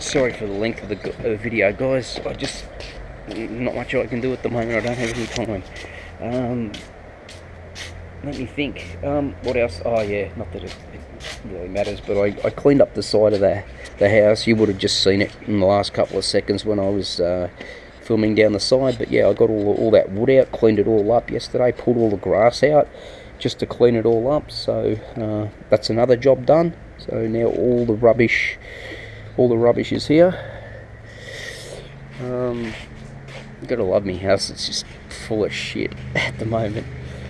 Sorry for the length of the video, guys. Not much I can do at the moment. I don't have any time. Let me think. What else? Oh yeah, not that it really matters, but I cleaned up the side of the house. You would have just seen it in the last couple of seconds when I was filming down the side. But yeah, I got all that wood out, cleaned it all up yesterday, pulled all the grass out just to clean it all up. So that's another job done. So now all the rubbish is here. You gotta love me house. It's just full of shit at the moment.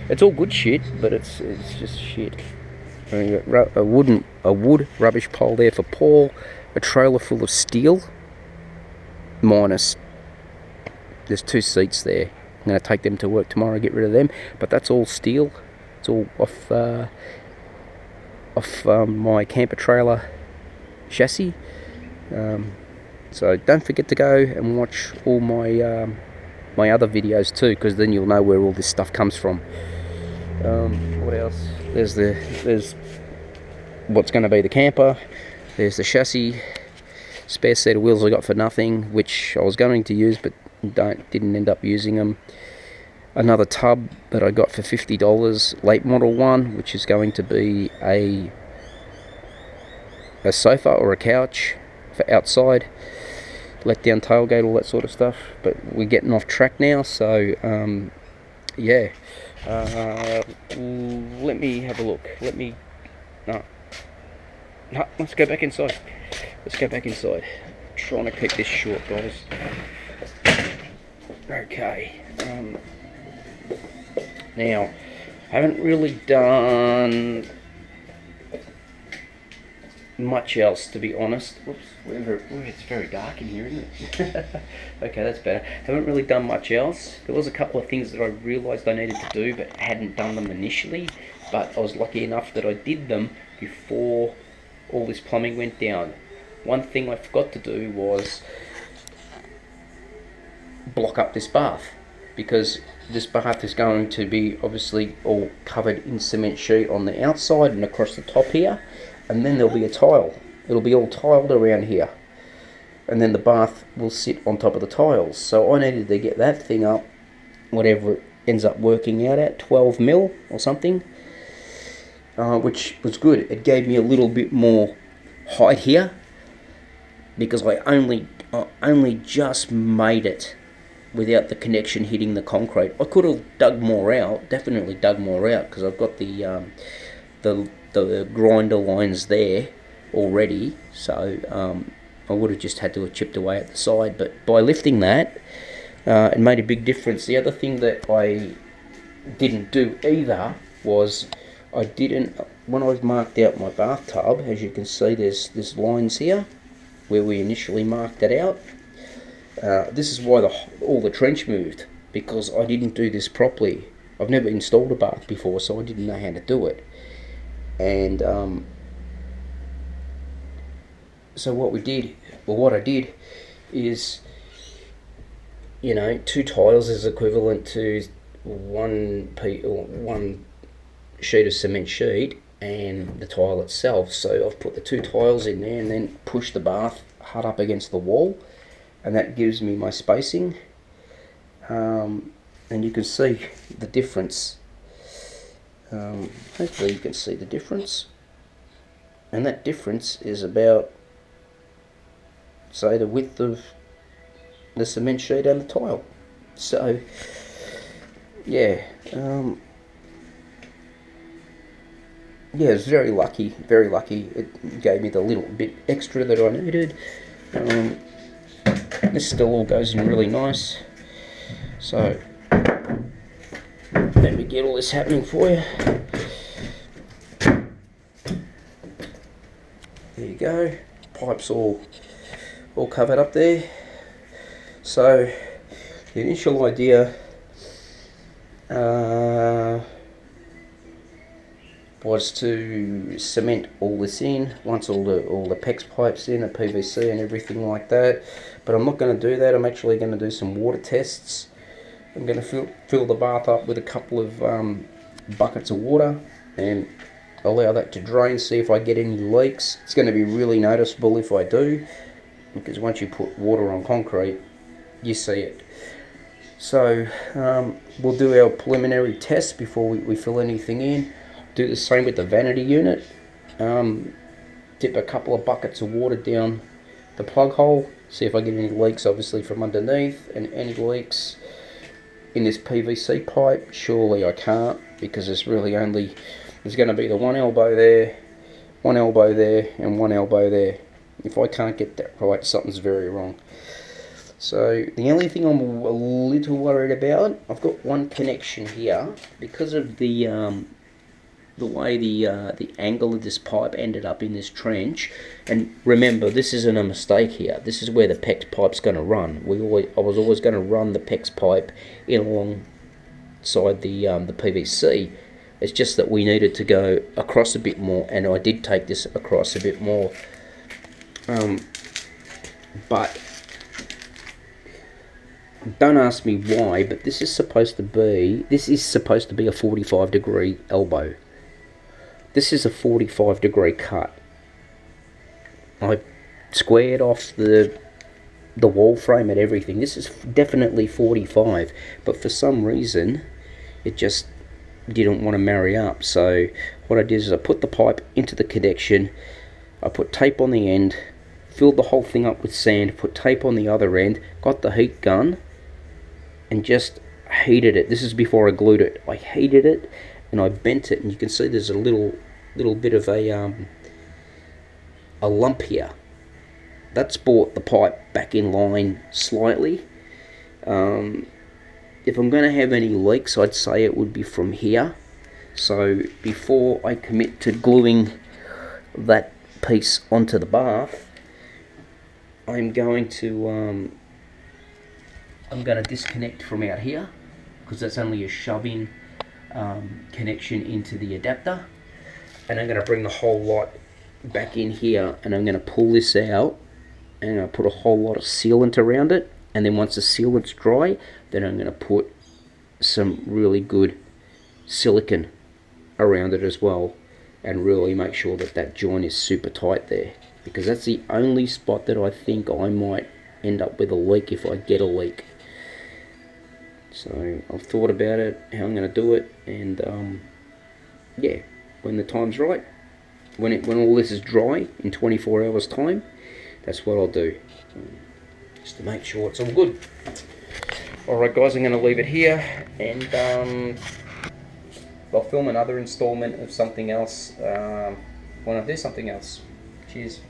It's all good shit, but it's just shit. A wood rubbish pile there for Paul. A trailer full of steel. Minus, there's 2 seats there. I'm gonna take them to work tomorrow. Get rid of them. But that's all steel. It's all off my camper trailer chassis. So don't forget to go and watch all my my other videos too, because then you'll know where all this stuff comes from. What else? There's what's going to be the camper. There's the chassis, spare set of wheels I got for nothing, which I was going to use but didn't end up using them. Another tub that I got for $50, late model one, which is going to be a sofa or a couch for outside, let down tailgate, all that sort of stuff. But we're getting off track now, so yeah. Let me have a look. No, let's go back inside. I'm trying to keep this short, guys. Okay. Now, I haven't really done much else, to be honest. Whoops, it's very dark in here, isn't it? Okay, that's better. Haven't really done much else. There was a couple of things that I realised I needed to do, but hadn't done them initially. But I was lucky enough that I did them before all this plumbing went down. One thing I forgot to do was block up this bath, because this bath is going to be obviously all covered in cement sheet on the outside and across the top here, and then there'll be a tile. It'll be all tiled around here, and then the bath will sit on top of the tiles. So I needed to get that thing up, whatever it ends up working out at, 12 mil or something, which was good. It gave me a little bit more height here, because I only just made it without the connection hitting the concrete. I could have dug more out, definitely dug more out, because I've got the grinder lines there already. So I would have just had to have chipped away at the side, but by lifting that, it made a big difference. The other thing that I didn't do either was when I've marked out my bathtub, as you can see, there's lines here where we initially marked it out. This is why all the trench moved, because I didn't do this properly. I've never installed a bath before, so I didn't know how to do it. And so what I did is, 2 tiles is equivalent to one sheet of cement sheet and the tile itself. So I've put the 2 tiles in there and then pushed the bath hard up against the wall, and that gives me my spacing. And you can see the difference. Hopefully you can see the difference, and that difference is about, say, the width of the cement sheet and the tile. So yeah, yeah, it's very lucky. It gave me the little bit extra that I needed. This still all goes in really nice. So let me get all this happening for you. There you go. Pipes all covered up there. So the initial idea was to cement all this in, once all the PEX pipes in, the PVC and everything like that. But I'm not going to do that. I'm actually going to do some water tests. I'm going to fill the bath up with a couple of buckets of water and allow that to drain, see if I get any leaks. It's going to be really noticeable if I do. because once you put water on concrete, you see it. So we'll do our preliminary test before we fill anything in. Do the same with the vanity unit. Dip a couple of buckets of water down the plug hole, see if I get any leaks obviously from underneath, and any leaks in this PVC pipe. Surely I can't, because there's really only, there's going to be the one elbow there, and one elbow there. If I can't get that right, something's very wrong. So the only thing I'm a little worried about, I've got one connection here, because of the way the angle of this pipe ended up in this trench. And remember, this isn't a mistake here. This is where the PEX pipe's going to run. I was always going to run the PEX pipe in alongside the PVC. It's just that we needed to go across a bit more, and I did take this across a bit more. But don't ask me why, but this is supposed to be a 45-degree elbow. This is a 45-degree cut. I squared off the wall frame and everything. This is definitely 45, but for some reason it just didn't want to marry up. So what I did is I put the pipe into the connection, I put tape on the end, filled the whole thing up with sand, put tape on the other end, got the heat gun, and just heated it. This is before I glued it. I heated it and I bent it, and you can see there's a little bit of a lump here. That's brought the pipe back in line slightly. If I'm going to have any leaks, I'd say it would be from here. So before I commit to gluing that piece onto the bath, I'm going to disconnect from out here, because that's only a shove-in connection into the adapter, and I'm going to bring the whole lot back in here, and I'm going to pull this out, and I'll put a whole lot of sealant around it, and then once the sealant's dry, then I'm going to put some really good silicone around it as well, and really make sure that that joint is super tight there, because that's the only spot that I think I might end up with a leak if I get a leak. So I've thought about it, how I'm going to do it, and yeah, when the time's right, when all this is dry in 24 hours time, that's what I'll do, just to make sure it's all good. Alright guys, I'm going to leave it here, and I'll film another installment of something else when I do something else. Cheers.